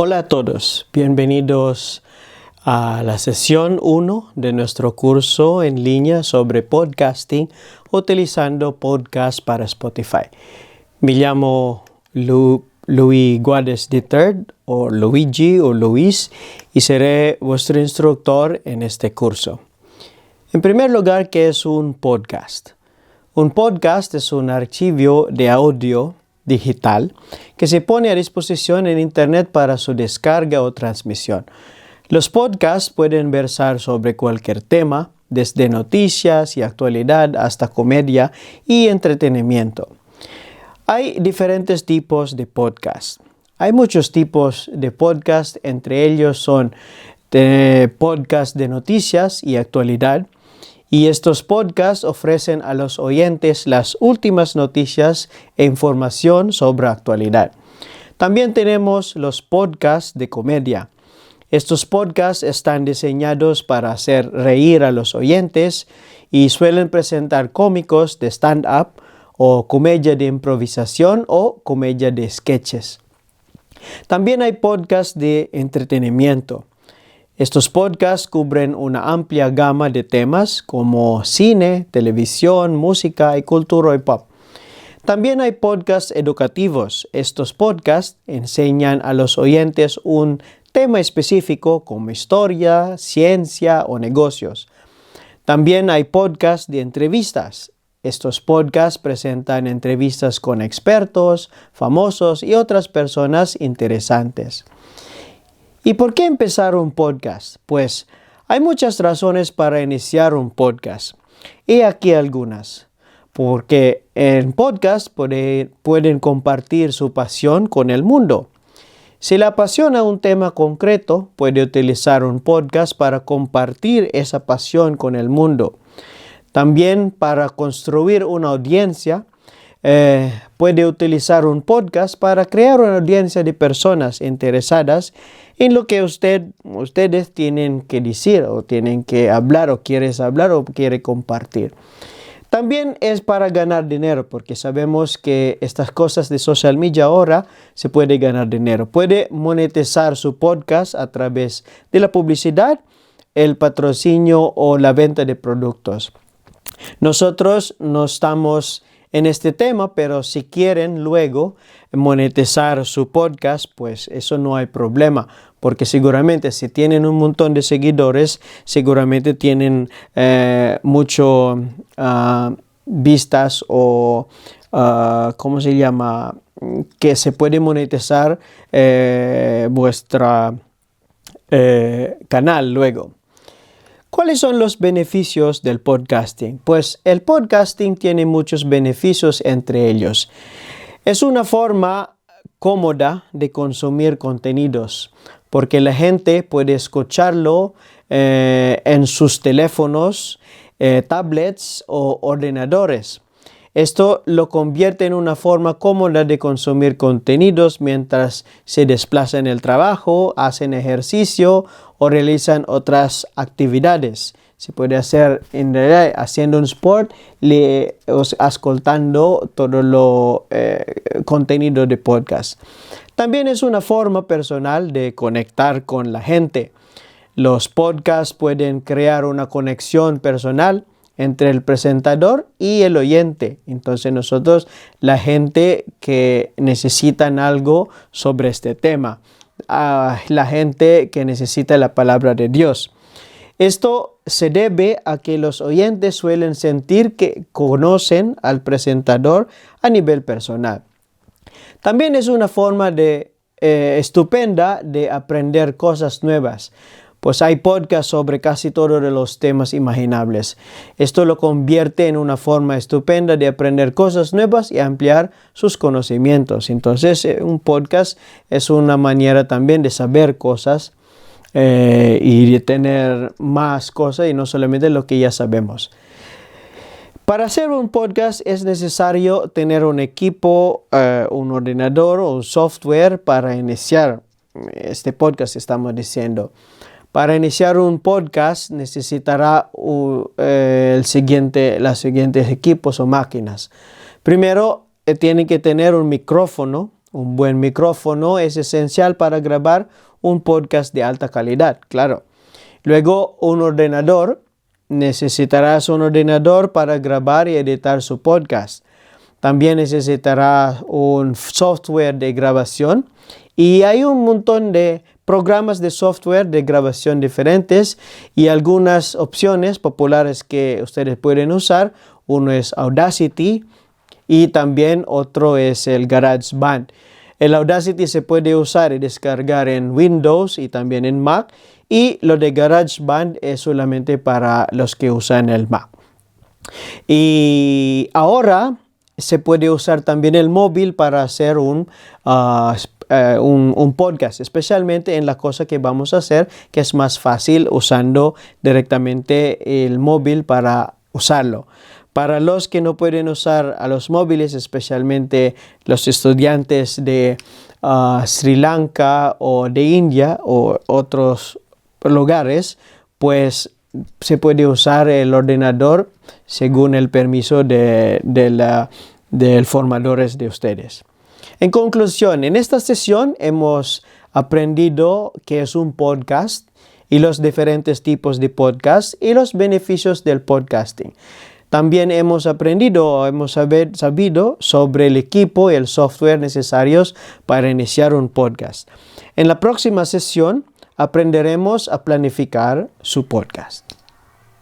Hola a todos, bienvenidos a la sesión 1 de nuestro curso en línea sobre podcasting utilizando podcast para Spotify. Me llamo Luis Guades III o Luigi o Luis y seré vuestro instructor en este curso. En primer lugar, ¿qué es un podcast? Un podcast es un archivo de audio digital que se pone a disposición en Internet para su descarga o transmisión. Los podcasts pueden versar sobre cualquier tema, desde noticias y actualidad hasta comedia y entretenimiento. Hay diferentes tipos de podcasts. Hay muchos tipos de podcasts, entre ellos son podcasts de noticias y actualidad. Y estos podcasts ofrecen a los oyentes las últimas noticias e información sobre actualidad. También tenemos los podcasts de comedia. Estos podcasts están diseñados para hacer reír a los oyentes y suelen presentar cómicos de stand-up o comedia de improvisación o comedia de sketches. También hay podcasts de entretenimiento. Estos podcasts cubren una amplia gama de temas como cine, televisión, música y cultura y pop. También hay podcasts educativos. Estos podcasts enseñan a los oyentes un tema específico como historia, ciencia o negocios. También hay podcasts de entrevistas. Estos podcasts presentan entrevistas con expertos, famosos y otras personas interesantes. ¿Y por qué empezar un podcast? Pues hay muchas razones para iniciar un podcast. Y aquí algunas. Porque en podcast pueden compartir su pasión con el mundo. Si le apasiona un tema concreto, puede utilizar un podcast para compartir esa pasión con el mundo. También para construir una audiencia, puede utilizar un podcast para crear una audiencia de personas interesadas en lo que ustedes tienen que decir o tienen que hablar o quieres hablar o quiere compartir. También es para ganar dinero porque sabemos que estas cosas de social media ahora se puede ganar dinero. Puede monetizar su podcast a través de la publicidad, el patrocinio o la venta de productos. Nosotros no estamos en este tema, pero si quieren luego monetizar su podcast, pues eso no hay problema, porque seguramente si tienen un montón de seguidores, seguramente tienen mucho vistas o ¿cómo se llama? Que se puede monetizar vuestra canal luego. ¿Cuáles son los beneficios del podcasting? Pues el podcasting tiene muchos beneficios entre ellos. Es una forma cómoda de consumir contenidos porque la gente puede escucharlo en sus teléfonos, tablets o ordenadores. Esto lo convierte en una forma cómoda de consumir contenidos mientras se desplazan en el trabajo, hacen ejercicio o realizan otras actividades. Se puede hacer en realidad haciendo un sport, escoltando todo lo contenido de podcast. También es una forma personal de conectar con la gente. Los podcasts pueden crear una conexión personal entre el presentador y el oyente. Entonces nosotros, la gente que necesitan algo sobre este tema, la gente que necesita la palabra de Dios. Esto se debe a que los oyentes suelen sentir que conocen al presentador a nivel personal. También es una forma estupenda de aprender cosas nuevas. Pues hay podcasts sobre casi todos los temas imaginables. Esto lo convierte en una forma estupenda de aprender cosas nuevas y ampliar sus conocimientos. Entonces, un podcast es una manera también de saber cosas y de tener más cosas y no solamente lo que ya sabemos. Para hacer un podcast es necesario tener un equipo, un ordenador o un software para iniciar este podcast, estamos diciendo. Para iniciar un podcast necesitará los siguientes equipos o máquinas. Primero, tiene que tener un micrófono Un buen micrófono es esencial para grabar un podcast de alta calidad, claro. Luego, un ordenador. Necesitarás un ordenador para grabar y editar su podcast. También necesitarás un software de grabación. Y hay un montón de programas de software de grabación diferentes y algunas opciones populares que ustedes pueden usar. Uno es Audacity y también otro es el GarageBand. El Audacity se puede usar y descargar en Windows y también en Mac. Y lo de GarageBand es solamente para los que usan el Mac. Y ahora se puede usar también el móvil para hacer un podcast, especialmente en la cosa que vamos a hacer, que es más fácil usando directamente el móvil para usarlo. Para los que no pueden usar a los móviles, especialmente los estudiantes de Sri Lanka o de India o otros lugares, pues se puede usar el ordenador según el permiso del formadores de ustedes. En conclusión, en esta sesión hemos aprendido qué es un podcast y los diferentes tipos de podcast y los beneficios del podcasting. También hemos sabido sobre el equipo y el software necesarios para iniciar un podcast. En la próxima sesión aprenderemos a planificar su podcast.